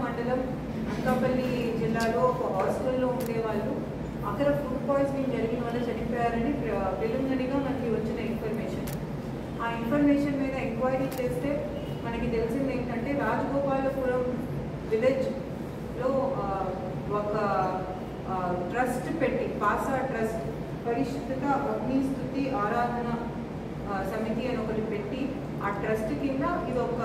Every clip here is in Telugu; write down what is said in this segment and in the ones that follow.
మండలం అనకాపల్లి జిల్లాలో ఒక హాస్టల్లో ఉండేవాళ్ళు అక్కడ ఫుడ్ పాయిజనింగ్ జరిగిన వల్ల చనిపోయారని ప్రిలిమినరీగా మనకి వచ్చిన ఇన్ఫర్మేషన్. ఆ ఇన్ఫర్మేషన్ మీద ఎంక్వైరీ చేస్తే మనకి తెలిసింది ఏంటంటే రాజగోపాలపురం విలేజ్లో ఒక ట్రస్ట్ పెట్టి పాసా ట్రస్ట్ పరిశుద్ధత అగ్నిస్తుతి ఆరాధన సమితి అని ఒకటి పెట్టి ఆ ట్రస్ట్ కింద ఇది ఒక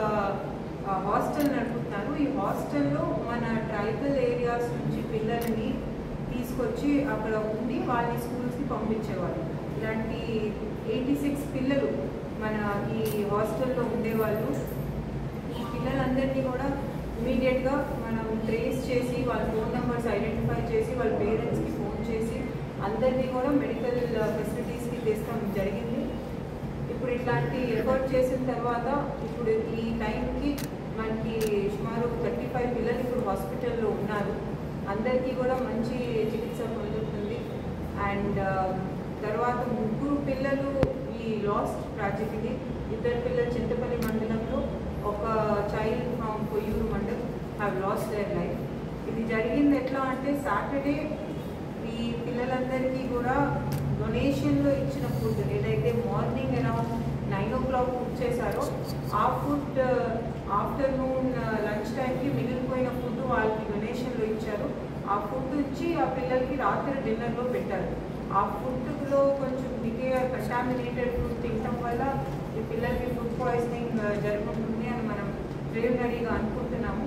హాస్టల్ నడుపుతున్నారు. ఈ హాస్టల్లో మన ట్రైబల్ ఏరియాస్ నుంచి పిల్లల్ని తీసుకొచ్చి అక్కడ ఉండి వాళ్ళని స్కూల్స్కి పంపించేవాళ్ళు. ఇలాంటి 86 పిల్లలు మన ఈ హాస్టల్లో ఉండేవాళ్ళు. ఈ పిల్లలందరినీ కూడా ఇమీడియట్గా మనం ట్రేస్ చేసి వాళ్ళ ఫోన్ నెంబర్స్ ఐడెంటిఫై చేసి వాళ్ళ పేరెంట్స్కి ఫోన్ చేసి అందరినీ కూడా మెడికల్ ఫెసిలిటీస్కి తెస్తాం జరిగింది. ఇప్పుడు ఇట్లాంటి ఎఫర్ట్ చేసిన తర్వాత ఇప్పుడు ఈ టైంకి మనకి సుమారు 35 పిల్లలు ఇప్పుడు హాస్పిటల్లో ఉన్నారు. అందరికీ కూడా మంచి చికిత్స పొందుతుంది. అండ్ తర్వాత 3 పిల్లలు ఈ లాస్ట్ ట్రాజెడీకి 2 పిల్లలు చింతపల్లి మండలంలో, ఒక child from Koyyuru mandal have lost their life. ఇది జరిగింది ఎట్లా అంటే సాటర్డే ఈ పిల్లలందరికీ కూడా డొనేషన్లో ఇచ్చిన ఫుడ్ ఏదైతే మార్నింగ్ అరౌండ్ 9 o'clock కుక్ చేశారో ఆ ఫుడ్ ఆఫ్టర్నూన్ లంచ్ టైంకి మిగిలిపోయిన ఫుడ్ వాళ్ళకి డొనేషన్లో ఇచ్చారు. ఆ ఫుడ్ ఇచ్చి ఆ పిల్లలకి రాత్రి డిన్నర్లో పెట్టారు. ఆ ఫుడ్లో కొంచెం డికే కంటామినేటెడ్ ఫుడ్ తినడం వల్ల ఈ పిల్లలకి ఫుడ్ పాయిజనింగ్ జరుగుతుంది అని మనం ప్రిలిమినరీగా అనుకుంటున్నాము.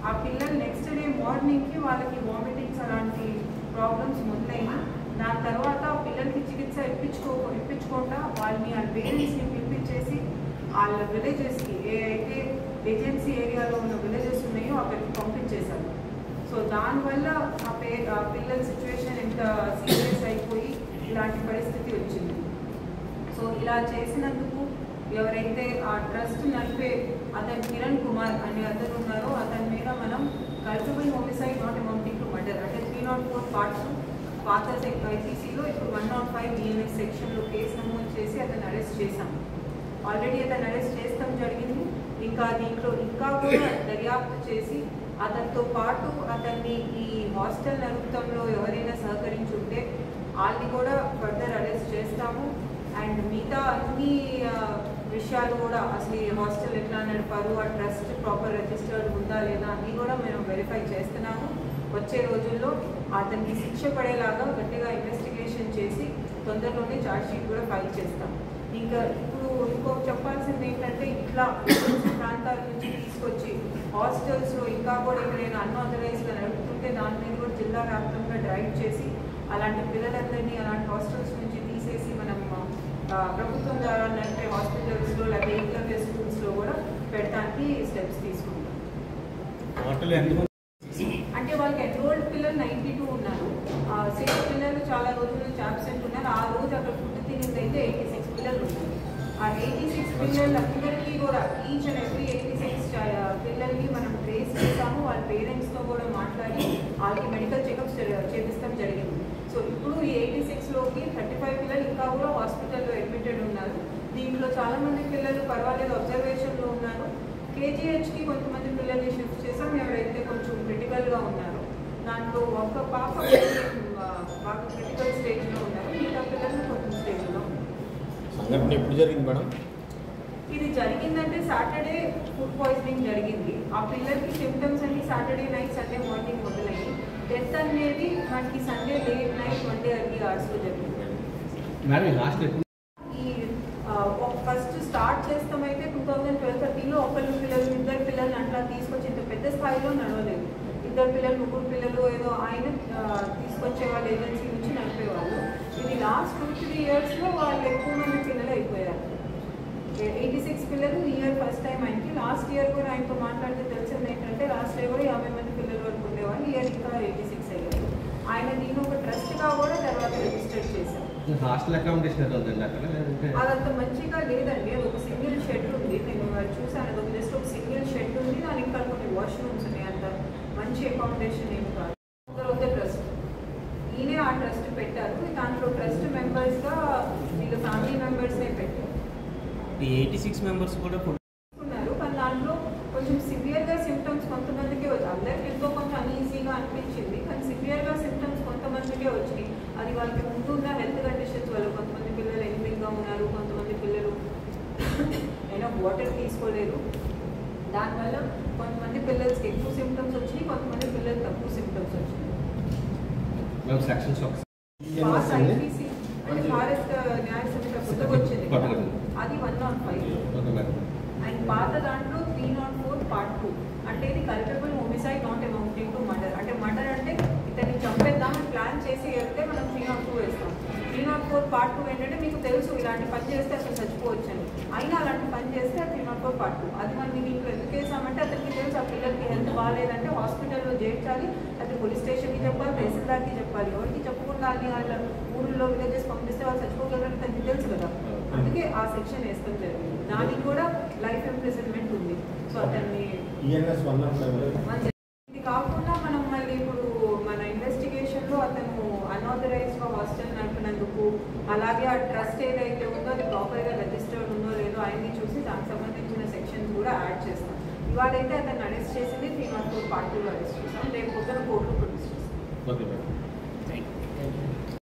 ఆ పిల్లలు నెక్స్ట్ డే మార్నింగ్కి వాళ్ళకి వామిటింగ్స్ అలాంటి ప్రాబ్లమ్స్ మొదలైనాయి. దాని తర్వాత పిల్లలకి చికిత్స ఇప్పించకుండా వాళ్ళని వాళ్ళ పేరెంట్స్ని పిలిపించేసి వాళ్ళ విలేజెస్కి ఏ అయితే ఏజెన్సీ ఏరియాలో ఉన్న విలేజెస్ ఉన్నాయో అక్కడికి పంపించేశారు. సో దానివల్ల ఆ పిల్లల సిచ్యువేషన్ ఎంత సీరియస్ అయిపోయి ఇలాంటి పరిస్థితి వచ్చింది. సో ఇలా చేసినందుకు ఎవరైతే ఆ ట్రస్ట్ నడిపే అతను కిరణ్ కుమార్ అనే అతను ఉన్నారో అతని మీద మనం culpable homicide not amounting to murder అంటే 304 పార్ట్స్ పాత ఐపీసీలో ఇప్పుడు 105 BNS సెక్షన్లో కేసు నమోదు చేసి అతను అరెస్ట్ చేశాం. ఆల్రెడీ అతను అరెస్ట్ చేస్తాం జరిగింది. ఇంకా దీంట్లో ఇంకా కూడా దర్యాప్తు చేసి అతనితో పాటు అతన్ని ఈ హాస్టల్ నడుపుతంలో ఎవరైనా సహకరించుంటే వాళ్ళని కూడా ఫర్దర్ అరెస్ట్ చేస్తాము. అండ్ మిగతా అన్ని విషయాలు కూడా అసలు ఈ హాస్టల్ ఎట్లా నడిపారు, ఆ ట్రస్ట్ ప్రాపర్ రిజిస్టర్డ్ ఉందా లేదా అన్నీ కూడా మేము వెరిఫై చేస్తున్నాము. వచ్చే రోజుల్లో అతనికి శిక్ష పడేలాగా గట్టిగా ఇన్వెస్టిగేషన్ చేసి తొందరలోనే ఛార్జ్షీట్ కూడా ఫైల్ చేస్తాం. ఇంకా ఇప్పుడు ఇంకొక చెప్పాల్సింది ఏంటంటే ఇట్లా ప్రాంతాల నుంచి తీసుకొచ్చి హాస్టల్స్లో ఇంకా కూడా ఎక్కడైనా అన్ఆథరైజ్గా నడుపుతుంటే దాని మీద కూడా జిల్లా వ్యాప్తంగా డ్రైవ్ చేసి అలాంటి పిల్లలందరినీ అలాంటి హాస్టల్స్ నుంచి తీసేసి మనం ప్రభుత్వం ద్వారా నడిపే హాస్పిటల్స్లో లేదా ఇంటర్నెట్ స్కూల్స్లో కూడా పెట్టడానికి స్టెప్స్ తీసుకుంటాం. అంటే వాళ్ళకి ఎన్రోల్డ్ పిల్లలు 92 ఉన్నారు. 6 పిల్లలు చాలా రోజుల నుంచి అబ్సెంట్ ఉన్నారు. ఆ రోజు అక్కడ ఫుడ్ తినింది అయితే 86 పిల్లలు ఉన్నారు. ఆ 86 పిల్లలందరికీ కూడా ఈచ్ అండ్ ఎవ్రీ 86 పిల్లల్ని మనం ట్రేస్ చేస్తాము. వాళ్ళ పేరెంట్స్తో కూడా మాట్లాడి వాళ్ళకి మెడికల్ చెకప్స్ చేపిస్తాం జరిగింది. సో ఇప్పుడు ఈ 86లోకి 35 పిల్లలు ఇంకా కూడా హాస్పిటల్లో అడ్మిటెడ్ ఉన్నారు. దీంట్లో చాలామంది పిల్లలు పర్వాలేదు అబ్జర్వేషన్లో ఉన్నారు. కేజీహెచ్కి కొంతమంది పిల్లల్ని షిఫ్ట్ చేసాం ఎవరైతే కొంచెం క్రిటికల్గా ఉన్నారు. దాంట్లో ఒక పాప బాగా క్రిటికల్ స్టేజ్లో ఉన్నారు. మిగతా పిల్లలు కొంచెం స్టేజ్లో ఉన్నారు. ఎప్పుడు జరిగింది మేడం? ఇది జరిగిందంటే సాటర్డే ఫుడ్ పాయిజనింగ్ జరిగింది. ఆ పిల్లలకి సిమ్టమ్స్ అన్ని సాటర్డే నైట్ సండే మార్నింగ్ మొదలయ్యి డెత్ అనేది మనకి Sunday late night Monday early అవర్స్లో జరిగింది. ఫస్ట్ స్టార్ట్ చేస్తామైతే 2012-13లో ఒకళ్ళు పిల్లలు 2 పిల్లల్ని అట్లా తీసుకొచ్చి ఇంత పెద్ద స్థాయిలో నడవలేదు. 2 పిల్లలు 3 పిల్లలు ఏదో ఆయన తీసుకొచ్చే వాళ్ళు ఏజెన్సీ నుంచి నడిపేవాళ్ళు. ఇది లాస్ట్ 2-3 ఇయర్స్లో వాళ్ళు ఎక్కువ మంది పిల్లలు అయిపోయారు. 86 పిల్లలు ఈ ఇయర్ ఫస్ట్ టైం ఆయనకి. లాస్ట్ ఇయర్ కూడా ఆయనతో మాట్లాడితే తెలిసింది ఏంటంటే లాస్ట్ ఇయర్ కూడా 50 మంది పిల్లల వరకు ఉండేవాళ్ళు. ఈ ఇయర్ ఇంకా 86 అయ్యారు. ఆయన దీన్ని ఒక ట్రస్ట్గా కూడా తర్వాత రిజిస్టర్ చేశారు. హాస్టల్ అకామిడేషన్ అదంత మంచిగా లేదండి. అది ఒక సింగిల్ షెడ్ ఉంది. నేను చూసాను. అది ఒక జస్ట్ ఒక సింగిల్ షెడ్ ఉంది. దానికి ఇంకా కొన్ని వాష్రూమ్స్ ఉన్నాయి. అంత మంచి అకామిడేషన్ ఏమి కాదు. ఒక ట్రస్ట్ ఈయనే ఆ ట్రస్ట్ పెట్టారు. దాంట్లో ట్రస్ట్ మెంబర్స్గా వీళ్ళ ఫ్యామిలీ మెంబర్స్నే పెట్టారు. 86 మెంబర్స్ కూడా ఉన్నారు. కానీ దాంట్లో కొంచెం సివియర్గా సిమ్టమ్స్ కొంతమందికి అందరికీ వాళ్ళకి ముందున్న హెల్త్ కండిషన్స్ వల్ల కొంతమంది పిల్లలు ఎనిమిదిగా ఉన్నారు, కొంతమంది పిల్లలు అయినా వాటర్ తీసుకోలేరు. దానివల్ల కొంతమంది పిల్లలకి ఎక్కువ సిమ్టమ్స్ వచ్చినాయి, కొంతమంది పిల్లలు తక్కువ సిమ్టమ్స్ వచ్చినాయి. పాస్ ఐపీసీ అంటే భారత్ న్యాయ సంహిత కొత్తగా వచ్చింది, అది 105. అండ్ పాత దాంట్లో 304 పార్ట్ 2 అంటే ఇది culpable homicide not amounting to murder. అంటే మర్డర్ అంటే ఇతన్ని చంపేద్దామని ప్లాన్ చేసి వెళ్తే మనం 302 వేస్తాం. 304 పార్ట్ 2 ఏంటంటే మీకు తెలుసు ఇలాంటి పని చేస్తే అసలు చచ్చిపోవచ్చని, అయినా అలాంటి పని చేస్తే 304 పార్ట్ 2. అది మనం దీంట్లో ఎందుకు వేసామంటే అతనికి తెలుసు ఆ పిల్లలకి హెల్త్ బాగాలేదంటే హాస్పిటల్లో చేర్చాలి, అది పోలీస్ స్టేషన్కి చెప్పాలి, తహసీల్దార్కి చెప్పాలి. ఎవరికి చెప్పకుండా అని వాళ్ళ ఊళ్ళో విలేజెస్ పంపిస్తే వాళ్ళు చచ్చిపోగలరని తనకి తెలుసు కదా, అందుకే ఆ సెక్షన్ వేస్తాం జరిగింది. దానికి కూడా లైఫ్ ఇంప్రిజన్మెంట్ ఉంది. సో అతన్ని ఇది కాకుండా మనం మళ్ళీ ఇప్పుడు మన ఇన్వెస్టిగేషన్లో అతను అన్ఆథరైజ్డ్గా హాస్టల్ నడిపినందుకు, అలాగే ఆ ట్రస్ట్ ఏదైతే ఉందో అది ప్రాపర్గా రిజిస్టర్డ్ ఉందో లేదో ఆయన్ని చూసి దానికి సంబంధించిన సెక్షన్స్ కూడా యాడ్ చేస్తాం. ఇవాళైతే అతను అరెస్ట్ చేసింది 304 పార్ట్ 2లో అరెస్ట్ చేస్తాం. రేపు పొద్దున కోర్టులో ప్రొడ్యూస్ చేస్తాం.